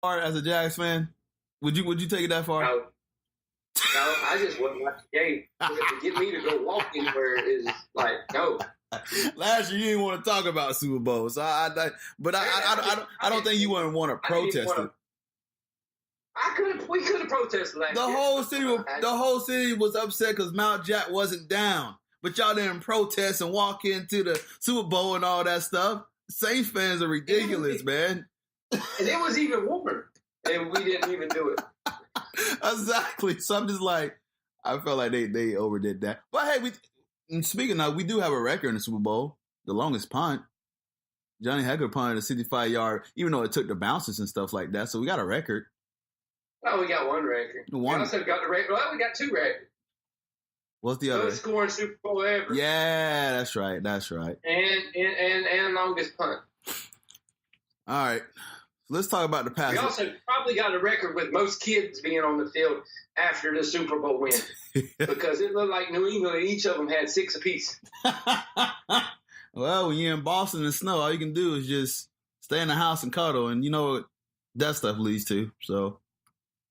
far as a Jags fan? Would you take it that far? No, I just wouldn't watch the game. To get me to go walk anywhere is like, no. Last year you didn't want to talk about Super Bowl, so I don't think you wouldn't want to protest it. We could have protested last year. The whole city was upset because Mount Jack wasn't down, but y'all didn't protest and walk into the Super Bowl and all that stuff. Saints fans are ridiculous, man. And it was even warmer, and we didn't even do it. Exactly. So I'm just like, I felt like they overdid that. But hey, speaking of, we do have a record in the Super Bowl, the longest punt. Johnny Hekker punted a 65-yard, even though it took the bounces and stuff like that. So we got a record. Oh, we got one record. We also got the record. Well, we got two records. What's the other? Most scoring Super Bowl ever. Yeah, that's right. And longest punt. All right. So let's talk about the past. We also probably got a record with most kids being on the field after the Super Bowl win. Because it looked like New England, each of them had 6 apiece. Well, when you're in Boston and snow, all you can do is just stay in the house and cuddle. And you know what that stuff leads to. So.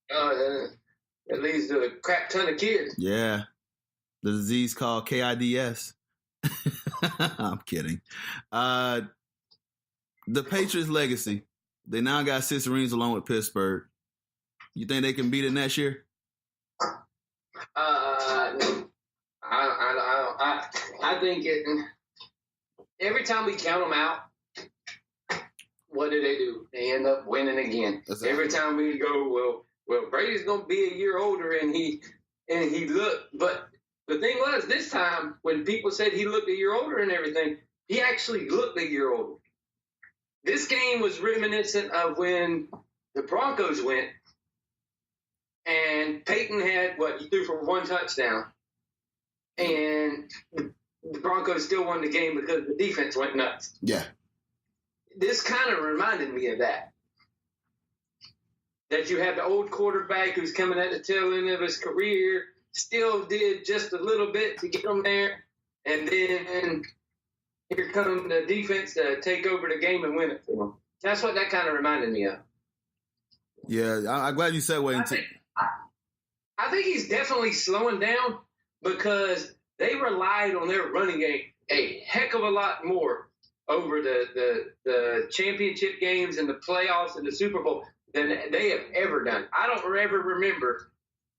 It leads to a crap ton of kids. Yeah. The disease called KIDS. I'm kidding. The Patriots legacy. They now got 6 rings along with Pittsburgh. You think they can beat it next year? No. I think every time we count them out, what do? They end up winning again. Exactly. Every time we go, well, Brady's going to be a year older, and he looked. But the thing was, this time when people said he looked a year older and everything, he actually looked a year older. This game was reminiscent of when the Broncos went, and Peyton had he threw for 1 touchdown, and the Broncos still won the game because the defense went nuts. Yeah, this kind of reminded me of that. That you have the old quarterback who's coming at the tail end of his career, still did just a little bit to get him there, and then here comes the defense to take over the game and win it for him. That's what that kind of reminded me of. Yeah, I'm glad you said what. I think he's definitely slowing down because they relied on their running game a heck of a lot more over the championship games and the playoffs and the Super Bowl than they have ever done. I don't ever remember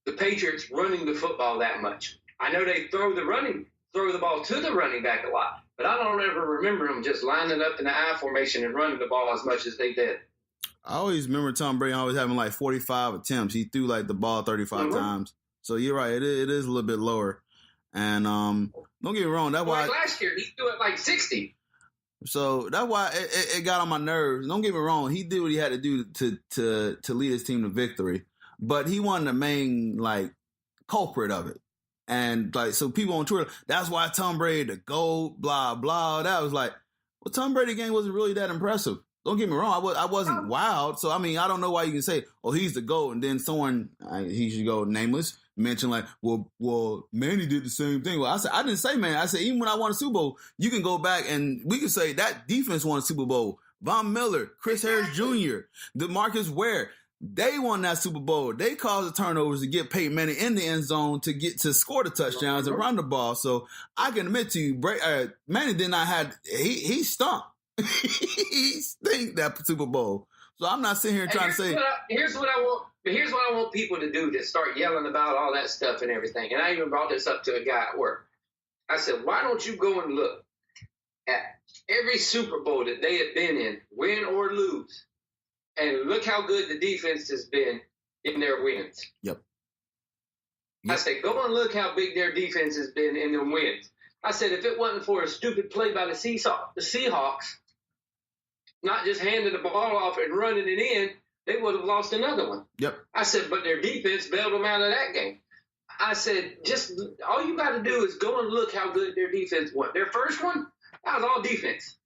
the Patriots running the football that much. I know they throw the ball to the running back a lot, but I don't ever remember them just lining up in the I formation and running the ball as much as they did. I always remember Tom Brady always having like 45 attempts. He threw like the ball 35 times. So you're right. It is a little bit lower. And don't get me wrong. That's why last year he threw it like 60. So that's why it got on my nerves. Don't get me wrong. He did what he had to do to lead his team to victory. But he wasn't the main culprit of it. And so people on Twitter, that's why Tom Brady the GOAT, blah, blah. That was Tom Brady game wasn't really that impressive. Don't get me wrong. I wasn't wild. So, I mean, I don't know why you can say, oh, he's the GOAT. And then someone, he should go nameless, mention well, Manny did the same thing. Well, I didn't say Manny. I said, even when I won a Super Bowl, you can go back and we can say that defense won a Super Bowl. Von Miller, Chris Harris Jr., DeMarcus Ware, they won that Super Bowl. They caused the turnovers to get Peyton Manning in the end zone to score the touchdowns and run the ball. So I can admit to you, Manning did not have, he stunk. He stink that Super Bowl. So I'm not sitting here trying to say. Here's what I want people to do to start yelling about all that stuff and everything. And I even brought this up to a guy at work. I said, why don't you go and look at every Super Bowl that they have been in, win or lose, and look how good the defense has been in their wins. Yep. I said, go and look how big their defense has been in their wins. I said, if it wasn't for a stupid play by the Seahawks, not just handing the ball off and running it in, they would have lost another one. Yep. I said, but their defense bailed them out of that game. I said, just all you got to do is go and look how good their defense was. Their first one, that was all defense.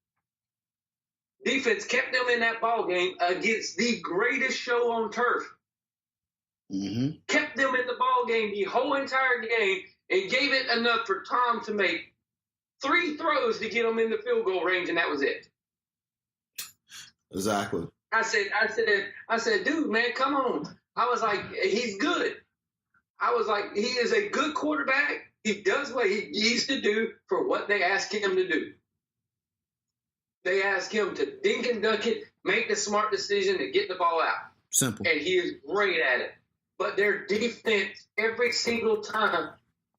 Defense kept them in that ball game against the greatest show on turf. Mm-hmm. Kept them in the ball game the whole entire game and gave it enough for Tom to make 3 throws to get them in the field goal range, and that was it. Exactly. I said, dude, man, come on. I was like, he's good. I was like, he is a good quarterback. He does what he needs to do for what they ask him to do. They ask him to dink and dunk it, make the smart decision, and get the ball out. Simple. And he is great at it. But their defense, every single time,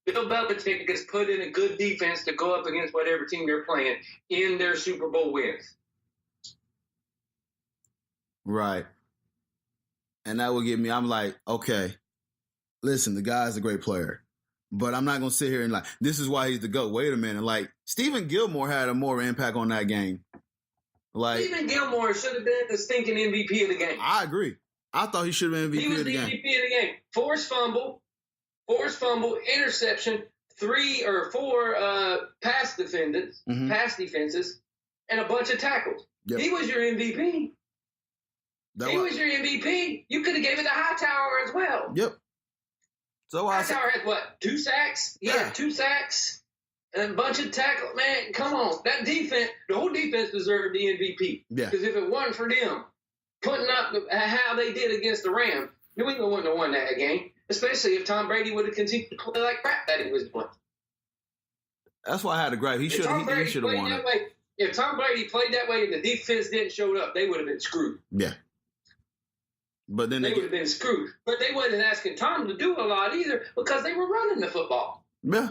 Bill Belichick gets put in a good defense to go up against whatever team they're playing in their Super Bowl wins. Right. And that would get me, I'm like, okay, listen, the guy's a great player. But I'm not going to sit here and like, this is why he's the GOAT. Wait a minute. Like, Stephen Gilmore had a more impact on that game. Like, Stephen Gilmore should have been the stinking MVP of the game. I agree. I thought he should have been MVP of the game. He was the MVP of the game. Forced fumble, interception, 3 or 4 pass defenses, and a bunch of tackles. Yep. He was your MVP. He was your MVP. You could have gave it to Hightower as well. Yep. So Hightower had what? 2 sacks? He had 2 sacks and a bunch of tackles. Man, come on. That defense, the whole defense deserved the MVP. Yeah. Because if it wasn't for them putting up how they did against the Rams, New England wouldn't have won that game. Especially if Tom Brady would have continued to play like crap that he was playing. That's why I had to grab. He should have won it. If Tom Brady played that way and the defense didn't show up, they would have been screwed. Yeah. But then they would have been screwed. But they wasn't asking Tom to do a lot either because they were running the football. Yeah.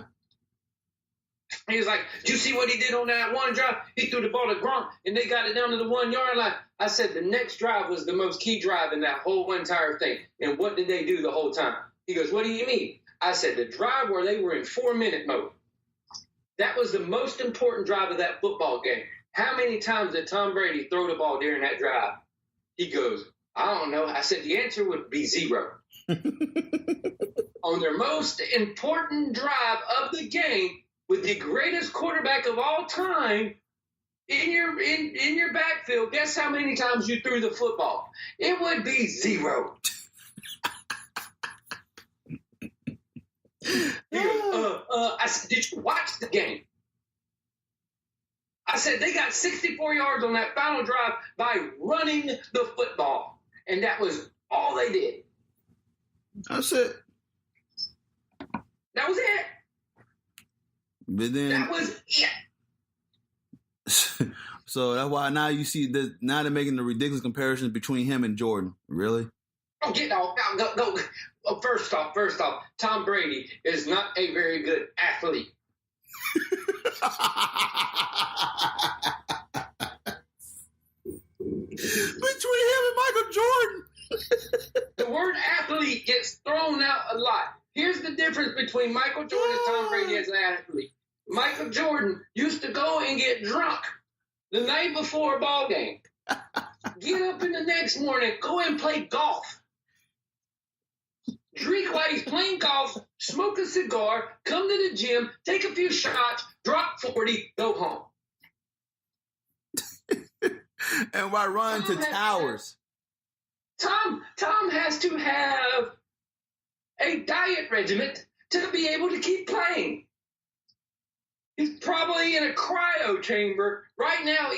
He was like, "Did you see what he did on that one drive? He threw the ball to Gronk, and they got it down to the 1 yard line." I said, the next drive was the most key drive in that whole entire thing. And what did they do the whole time? He goes, "What do you mean?" I said, the drive where they were in 4-minute mode. That was the most important drive of that football game. How many times did Tom Brady throw the ball during that drive? He goes, "I don't know." I said, the answer would be 0. On their most important drive of the game, with the greatest quarterback of all time in your backfield, guess how many times you threw the football? It would be 0. He goes, I said, "Did you watch the game?" I said, they got 64 yards on that final drive by running the football. And that was all they did. That's it. That was it. But then that was it. So that's why now you see now they're making the ridiculous comparisons between him and Jordan. Really? Oh, get off. Go. Oh, first off, Tom Brady is not a very good athlete. Between him and Michael Jordan. The word athlete gets thrown out a lot. Here's the difference between Michael Jordan and Tom Brady as an athlete. Michael Jordan used to go and get drunk the night before a ball game. Get up in the next morning, go and play golf. Drink while he's playing golf, smoke a cigar, come to the gym, take a few shots, drop 40, go home. And why run to towers? Tom has to have a diet regimen to be able to keep playing. He's probably in a cryo chamber right now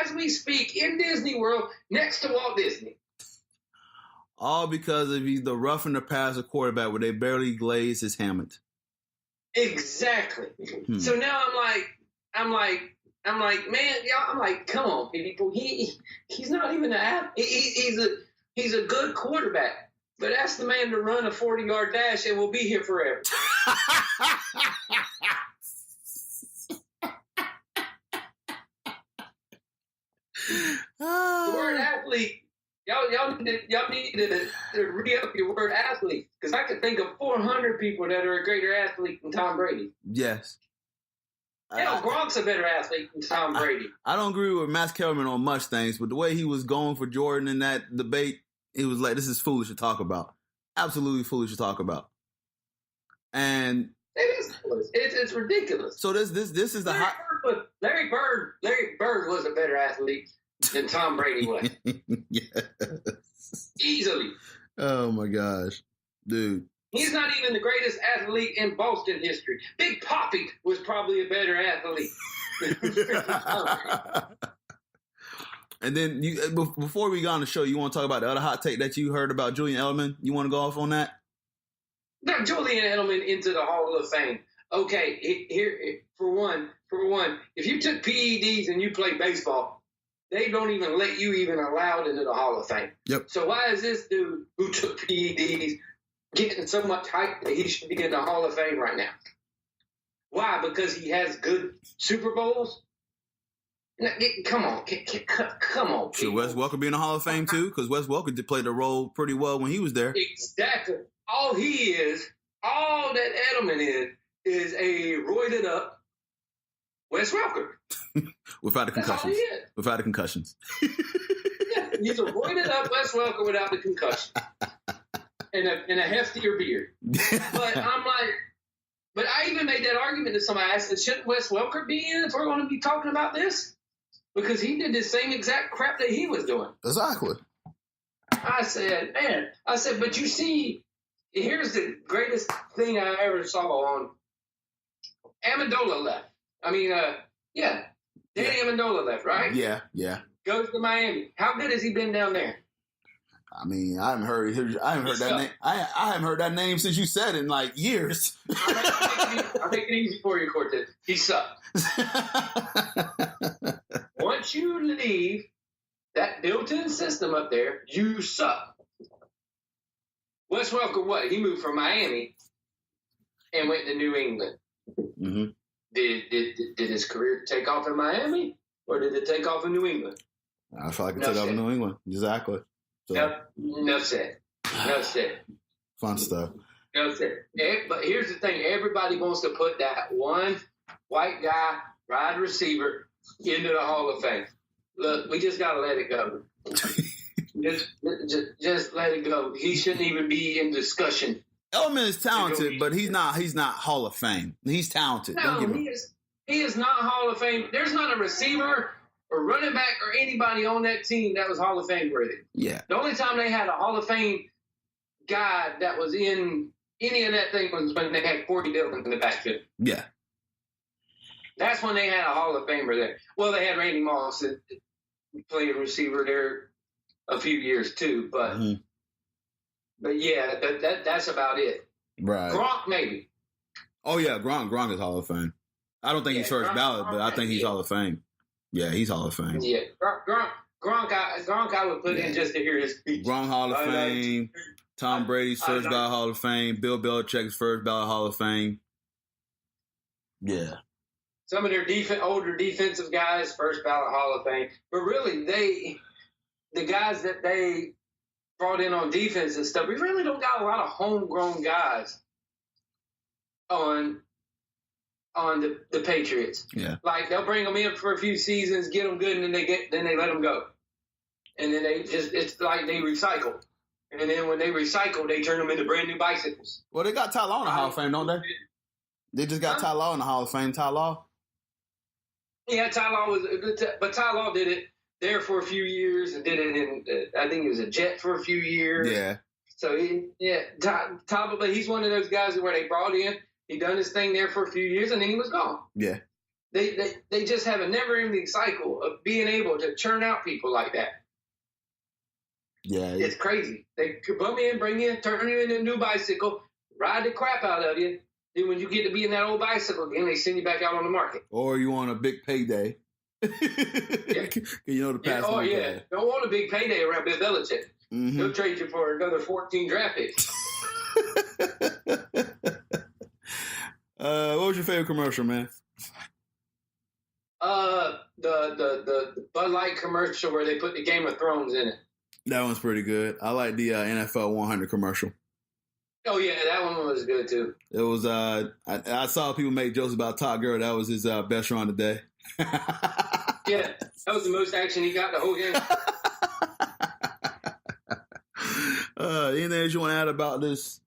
as we speak in Disney World next to Walt Disney. All because of the roughing the passer quarterback where they barely glaze his helmet. Exactly. So now I'm like, man, y'all, I'm like, come on, people. He's not even an athlete. He's a good quarterback. But ask the man to run a 40-yard dash and we'll be here forever. The word athlete, y'all need to re-up your word athlete. Because I could think of 400 people that are a greater athlete than Tom Brady. Yes. Hell, Gronk's a better athlete than Tom Brady. I don't agree with Matt Kellerman on much things, but the way he was going for Jordan in that debate, it was like, this is foolish to talk about. Absolutely foolish to talk about. And it is foolish. It's ridiculous. So this is the Larry Bird was a better athlete than Tom Brady was. Yes. Easily. Oh my gosh. Dude. He's not even the greatest athlete in Boston history. Big Papi was probably a better athlete. And then before we go on the show, you want to talk about the other hot take that you heard about Julian Edelman? You want to go off on that? Now, Julian Edelman into the Hall of Fame. Okay, here for one, if you took PEDs and you played baseball, they don't even let you even allowed into the Hall of Fame. Yep. So why is this dude who took PEDs getting so much hype that he should be in the Hall of Fame right now? Why? Because he has good Super Bowls? Come on. Come on. Should Wes Welker be in the Hall of Fame too? Because Wes Welker did play the role pretty well when he was there. Exactly. All that Edelman is a roided up Wes Welker. Without the concussions. Without the concussions. Yeah, he's a roided up Wes Welker without the concussion. And a heftier beard. But I'm like, but I even made that argument to somebody. I said, shouldn't Wes Welker be in if we're going to be talking about this? Because he did the same exact crap that he was doing. Exactly. I said, but you see, here's the greatest thing I ever saw on Amendola left. I mean, Danny Amendola left, right? Yeah. Goes to Miami. How good has he been down there? I mean, I haven't heard that name. I haven't heard that name since you said it in like years. I'll make it easy for you, Cortez. He sucked. Once you leave that built-in system up there, you suck. Wes Welker, what? He moved from Miami and went to New England. Mm-hmm. Did his career take off in Miami, or did it take off in New England? I feel like it took off in New England. Exactly. So. No said. Fun stuff. No said. But here's the thing. Everybody wants to put that one white guy, wide receiver, into the Hall of Fame. Look, we just got to let it go. just let it go. He shouldn't even be in discussion. Edelman is talented, but he's not Hall of Fame. He's talented. No, he is not Hall of Fame. There's not a receiver or running back or anybody on that team that was Hall of Fame worthy. Yeah. The only time they had a Hall of Fame guy that was in any of that thing was when they had Corey Dillon in the backfield. Yeah. That's when they had a Hall of Famer there. Well, they had Randy Moss playing receiver there a few years too, but yeah, that's about it. Right. Gronk maybe. Oh yeah, Gronk is Hall of Fame. I don't think he's first ballot, but I think he's Hall of Fame. Yeah, he's Hall of Fame. Yeah, Gronk I would put in just to hear his speech. Gronk Hall of Fame. Tom Brady's first ballot Hall of Fame. Bill Belichick's first ballot Hall of Fame. Yeah. Some of their older defensive guys, first ballot Hall of Fame. But really, the guys that they brought in on defense and stuff, we really don't got a lot of homegrown guys on the Patriots. Yeah. Like they'll bring them in for a few seasons, get them good, and then they let them go. And then it's like they recycle. And then when they recycle, they turn them into brand new bicycles. Well, they got Ty Law in the Hall of Fame, don't they? They just got Ty Law in the Hall of Fame. Ty Law? Yeah, Ty Law but Ty Law did it there for a few years and did it in, I think he was a Jet for a few years. Yeah. So, Ty, but he's one of those guys where they brought in, he done his thing there for a few years, and then he was gone. Yeah. They just have a never-ending cycle of being able to churn out people like that. Yeah. It's crazy. They come in, bring you in, turn you into a new bicycle, ride the crap out of you. Then when you get to be in that old bicycle again, they send you back out on the market. Or you want a big payday. Yeah. You know the past. Oh, yeah. Don't want a big payday around Bill Belichick. Mm-hmm. He'll trade you for another 14 draft picks. What was your favorite commercial, man? The Bud Light commercial where they put the Game of Thrones in it. That one's pretty good. I like the NFL 100 commercial. Oh yeah, that one was good too. It was. I saw people make jokes about Todd Gurley. That was his best run today. Yeah, that was the most action he got the whole game. Anything else you want to add about this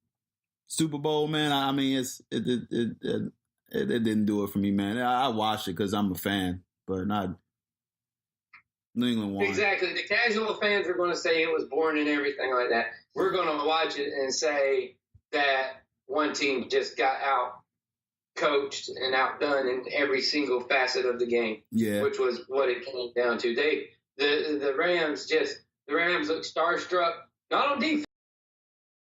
Super Bowl, man? I mean, it didn't do it for me, man. I watched it because I'm a fan, but not New England won. Exactly. The casual fans are going to say it was boring and everything like that. We're going to watch it and say that one team just got out coached and outdone in every single facet of the game. Yeah. Which was what it came down to. the Rams look starstruck, not on defense.